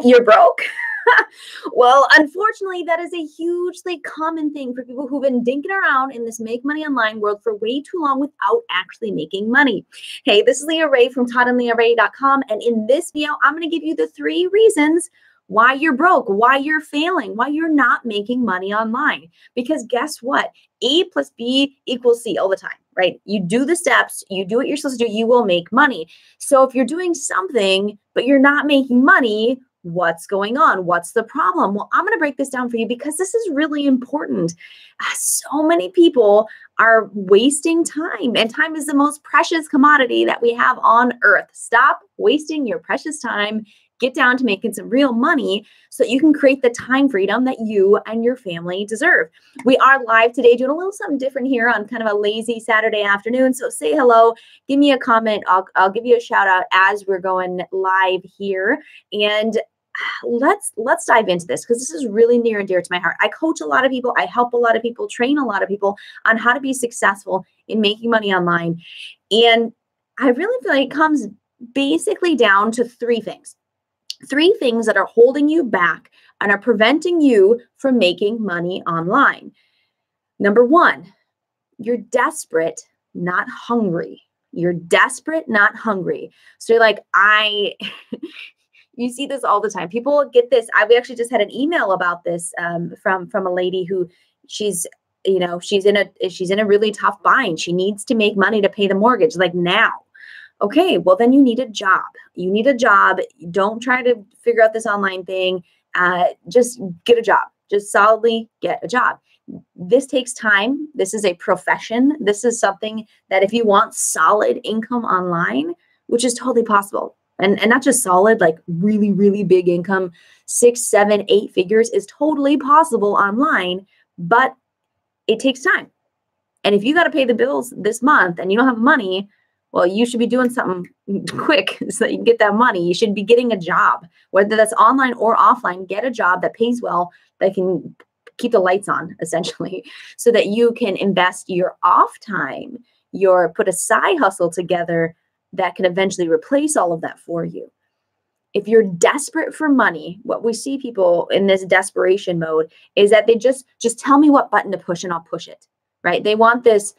You're broke? Well, unfortunately, that is a hugely common thing for people who've been dinking around in this make money online world for way too long without actually making money. Hey, this is Leah Ray from toddandleahray.com. And in this video, I'm going to give you the 3 reasons why you're broke, why you're failing, why you're not making money online. Because guess what? A plus B equals C all the time, right? You do the steps, you do what you're supposed to do, you will make money. So if you're doing something, but you're not making money, what's going on? What's the problem? Well, I'm going to break this down for you because this is really important. So many people are wasting time, and time is the most precious commodity that we have on earth. Stop wasting your precious time. Get down to making some real money so that you can create the time freedom that you and your family deserve. We are live today doing a little something different here on kind of a lazy Saturday afternoon. So say hello, give me a comment. I'll give you a shout out as we're going live here. And let's dive into this because this is really near and dear to my heart. I coach a lot of people. I help a lot of people, train a lot of people on how to be successful in making money online. And I really feel like it comes basically down to 3 things. 3 things that are holding you back and are preventing you from making money online. Number 1, you're desperate, not hungry. You're desperate, not hungry. So you're like, you see this all the time. People get this. We actually just had an email about this from a lady who she's in a really tough bind. She needs to make money to pay the mortgage like now. Okay, well, then you need a job. You need a job. Don't try to figure out this online thing. Just get a job. Just solidly get a job. This takes time. This is a profession. This is something that if you want solid income online, which is totally possible, and not just solid, like really, really big income, 6, 7, 8 figures is totally possible online, but it takes time. And if you got to pay the bills this month and you don't have money, well, you should be doing something quick so that you can get that money. You should be getting a job, whether that's online or offline. Get a job that pays well, that can keep the lights on, essentially, so that you can invest your off time, put a side hustle together that can eventually replace all of that for you. If you're desperate for money, what we see people in this desperation mode is that they just tell me what button to push and I'll push it, right? They want this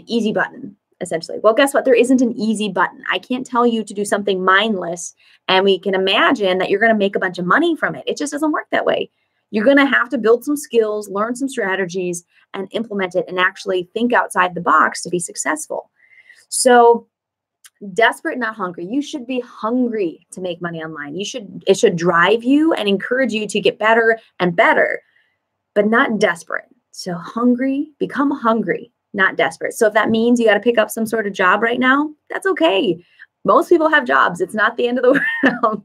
easy button. Essentially. Well, guess what? There isn't an easy button. I can't tell you to do something mindless and we can imagine that you're going to make a bunch of money from it. It just doesn't work that way. You're going to have to build some skills, learn some strategies, and implement it and actually think outside the box to be successful. So desperate, not hungry. You should be hungry to make money online. It should drive you and encourage you to get better and better, but not desperate. So hungry, become hungry, not desperate. So if that means you got to pick up some sort of job right now, that's okay. Most people have jobs. It's not the end of the world.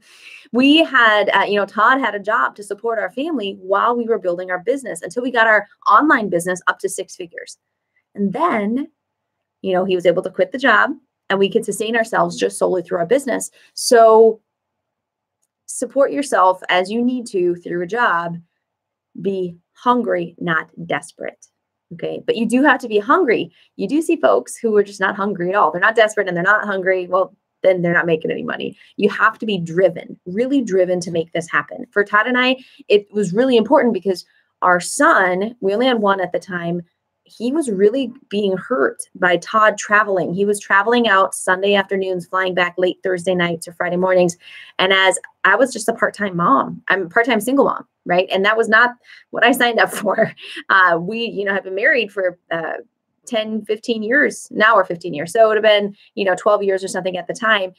We had, Todd had a job to support our family while we were building our business until we got our online business up to 6 figures. And then, he was able to quit the job and we could sustain ourselves just solely through our business. So support yourself as you need to through a job. Be hungry, not desperate. Okay, but you do have to be hungry. You do see folks who are just not hungry at all. They're not desperate and they're not hungry. Well, then they're not making any money. You have to be driven, really driven to make this happen. For Todd and I, it was really important because our son, we only had one at the time, he was really being hurt by Todd traveling. He was traveling out Sunday afternoons, flying back late Thursday nights or Friday mornings. And as I was just a part-time mom, I'm a part-time single mom, right? And that was not what I signed up for. We, have been married for 10, 15 years now, or 15 years. So it would have been, 12 years or something at the time.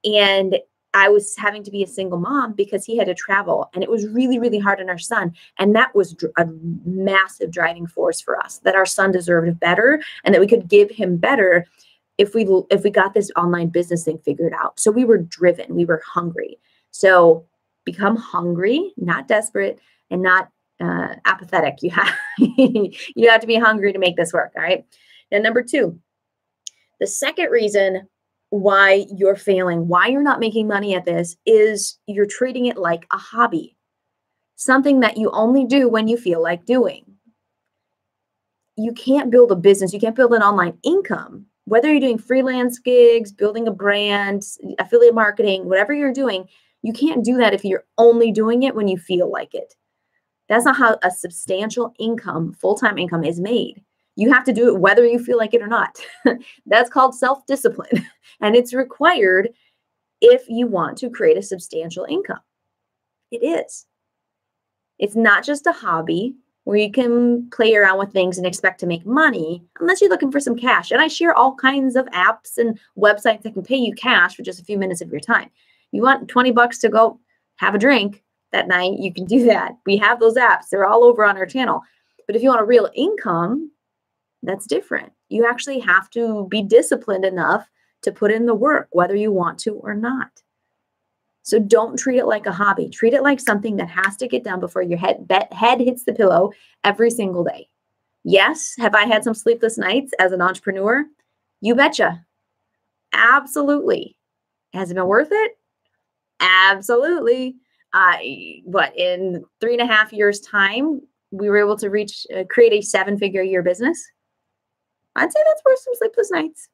And I was having to be a single mom because he had to travel, and it was really, really hard on our son. And that was a massive driving force for us, that our son deserved better and that we could give him better if we got this online business thing figured out. So we were driven, we were hungry. So become hungry, not desperate, and not apathetic. You have to be hungry to make this work. All right. And number 2, the second reason why you're failing, why you're not making money at this, is you're treating it like a hobby, something that you only do when you feel like doing. You can't build a business. You can't build an online income, whether you're doing freelance gigs, building a brand, affiliate marketing, whatever you're doing. You can't do that if you're only doing it when you feel like it. That's not how a substantial income, full-time income is made. You have to do it whether you feel like it or not. That's called self-discipline. And it's required if you want to create a substantial income. It is. It's not just a hobby where you can play around with things and expect to make money unless you're looking for some cash. And I share all kinds of apps and websites that can pay you cash for just a few minutes of your time. You want $20 to go have a drink that night, you can do that. We have those apps. They're all over on our channel. But if you want a real income, that's different. You actually have to be disciplined enough to put in the work, whether you want to or not. So don't treat it like a hobby. Treat it like something that has to get done before your head hits the pillow every single day. Yes, have I had some sleepless nights as an entrepreneur? You betcha. Absolutely. Has it been worth it? Absolutely. But in 3.5 years' time, we were able to create a 7-figure a year business. I'd say that's worth some sleepless nights.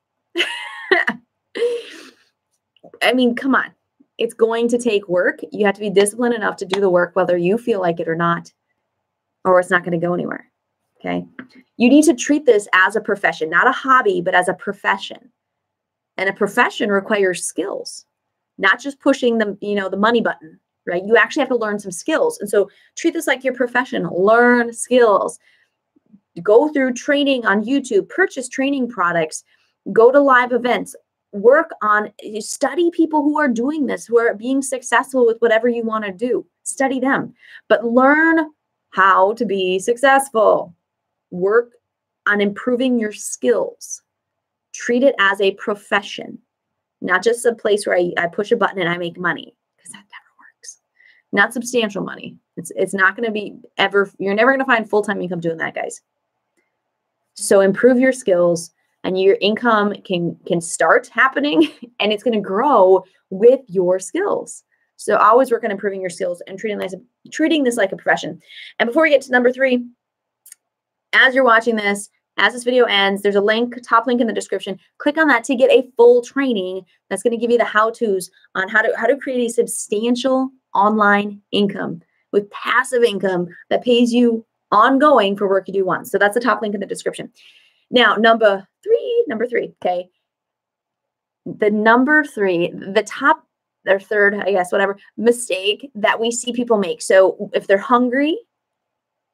I mean, come on. It's going to take work. You have to be disciplined enough to do the work, whether you feel like it or not, or it's not going to go anywhere. Okay. You need to treat this as a profession, not a hobby, but as a profession. And a profession requires skills, not just pushing the money button, right? You actually have to learn some skills. And so treat this like your profession. Learn skills. Go through training on YouTube, purchase training products, go to live events, study people who are doing this, who are being successful with whatever you want to do. Study them, but learn how to be successful. Work on improving your skills. Treat it as a profession, not just a place where I push a button and I make money, because that never works. Not substantial money. It's not going to be ever, you're never going to find full-time income doing that, guys. So improve your skills and your income can start happening, and it's going to grow with your skills. So always work on improving your skills and treating this like a profession. And before we get to number 3, as you're watching this, as this video ends, there's a top link in the description. Click on that to get a full training that's going to give you the how-tos on how to create a substantial online income with passive income that pays you ongoing for work you do once. So that's the top link in the description. Now, number three, okay. The top or third, I guess, whatever, mistake that we see people make. So if they're hungry,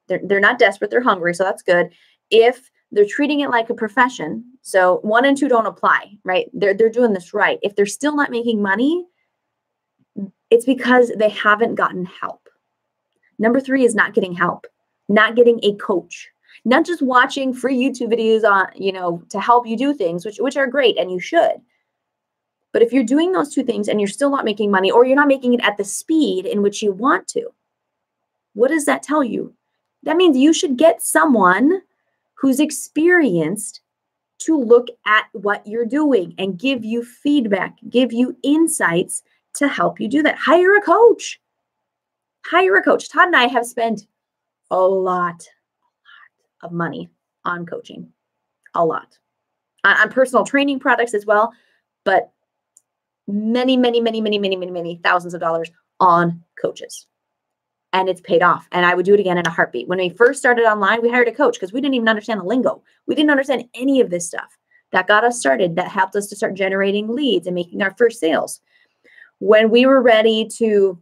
they're not desperate, they're hungry, so that's good. If they're treating it like a profession, so 1 and 2 don't apply, right? They're doing this right. If they're still not making money, it's because they haven't gotten help. Number 3 is not getting help, not getting a coach, not just watching free YouTube videos on, to help you do things, which are great and you should. But if you're doing those 2 things and you're still not making money, or you're not making it at the speed in which you want to, what does that tell you? That means you should get someone who's experienced to look at what you're doing and give you feedback, give you insights to help you do that. Hire a coach. Hire a coach. Todd and I have spent a lot of money on coaching, a lot. On personal training products as well, but many thousands of dollars on coaches. And it's paid off. And I would do it again in a heartbeat. When we first started online, we hired a coach because we didn't even understand the lingo. We didn't understand any of this stuff. That got us started. That helped us to start generating leads and making our first sales. When we were ready to,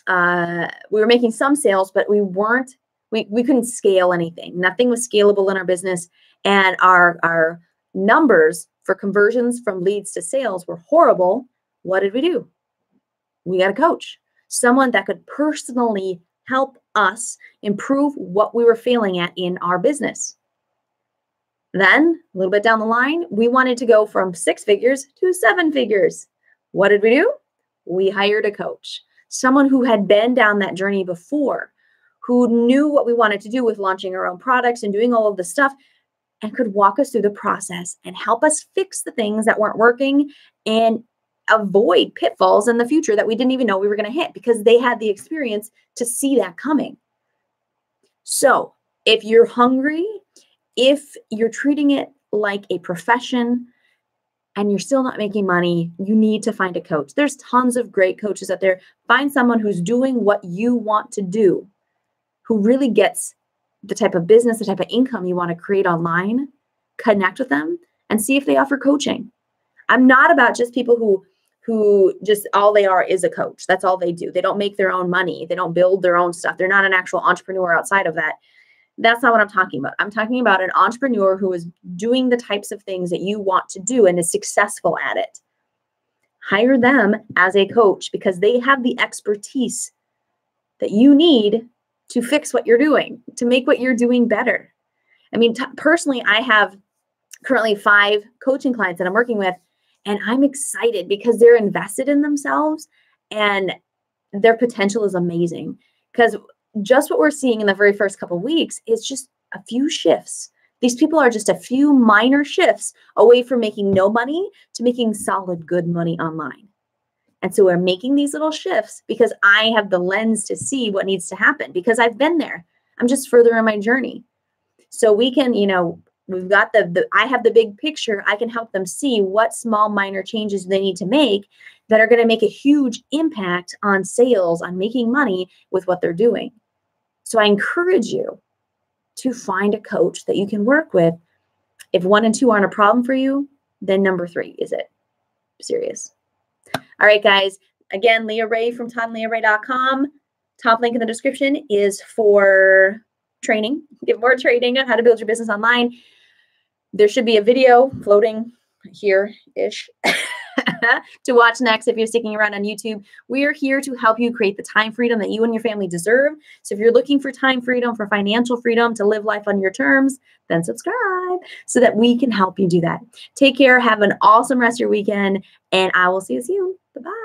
we were making some sales, but we couldn't scale anything. Nothing was scalable in our business. And our numbers for conversions from leads to sales were horrible. What did we do? We got a coach. Someone that could personally help us improve what we were failing at in our business. Then, a little bit down the line, we wanted to go from 6 figures to 7 figures. What did we do? We hired a coach, someone who had been down that journey before, who knew what we wanted to do with launching our own products and doing all of the stuff, and could walk us through the process and help us fix the things that weren't working and avoid pitfalls in the future that we didn't even know we were going to hit, because they had the experience to see that coming. So if you're hungry, if you're treating it like a profession, and you're still not making money, you need to find a coach. There's tons of great coaches out there. Find someone who's doing what you want to do, who really gets the type of business, the type of income you want to create online. Connect with them and see if they offer coaching. I'm not about just people who just all they are is a coach. That's all they do. They don't make their own money. They don't build their own stuff. They're not an actual entrepreneur outside of that. That's not what I'm talking about. I'm talking about an entrepreneur who is doing the types of things that you want to do and is successful at it. Hire them as a coach because they have the expertise that you need to fix what you're doing, to make what you're doing better. I mean, personally, I have currently 5 coaching clients that I'm working with, and I'm excited because they're invested in themselves and their potential is amazing. Because just what we're seeing in the very first couple of weeks is just a few shifts. These people are just a few minor shifts away from making no money to making solid, good money online. And so we're making these little shifts because I have the lens to see what needs to happen because I've been there. I'm just further in my journey. So we can, we've got I have the big picture. I can help them see what small minor changes they need to make that are going to make a huge impact on sales, on making money with what they're doing. So I encourage you to find a coach that you can work with. If 1 and 2 aren't a problem for you, then number 3 is it. Serious. All right, guys. Again, Leah Ray from ToddandLeahRay.com. Top link in the description is for training. Get more training on how to build your business online. There should be a video floating here-ish to watch next if you're sticking around on YouTube. We are here to help you create the time freedom that you and your family deserve. So if you're looking for time freedom, for financial freedom, to live life on your terms, then subscribe so that we can help you do that. Take care. Have an awesome rest of your weekend, and I will see you soon. Bye-bye.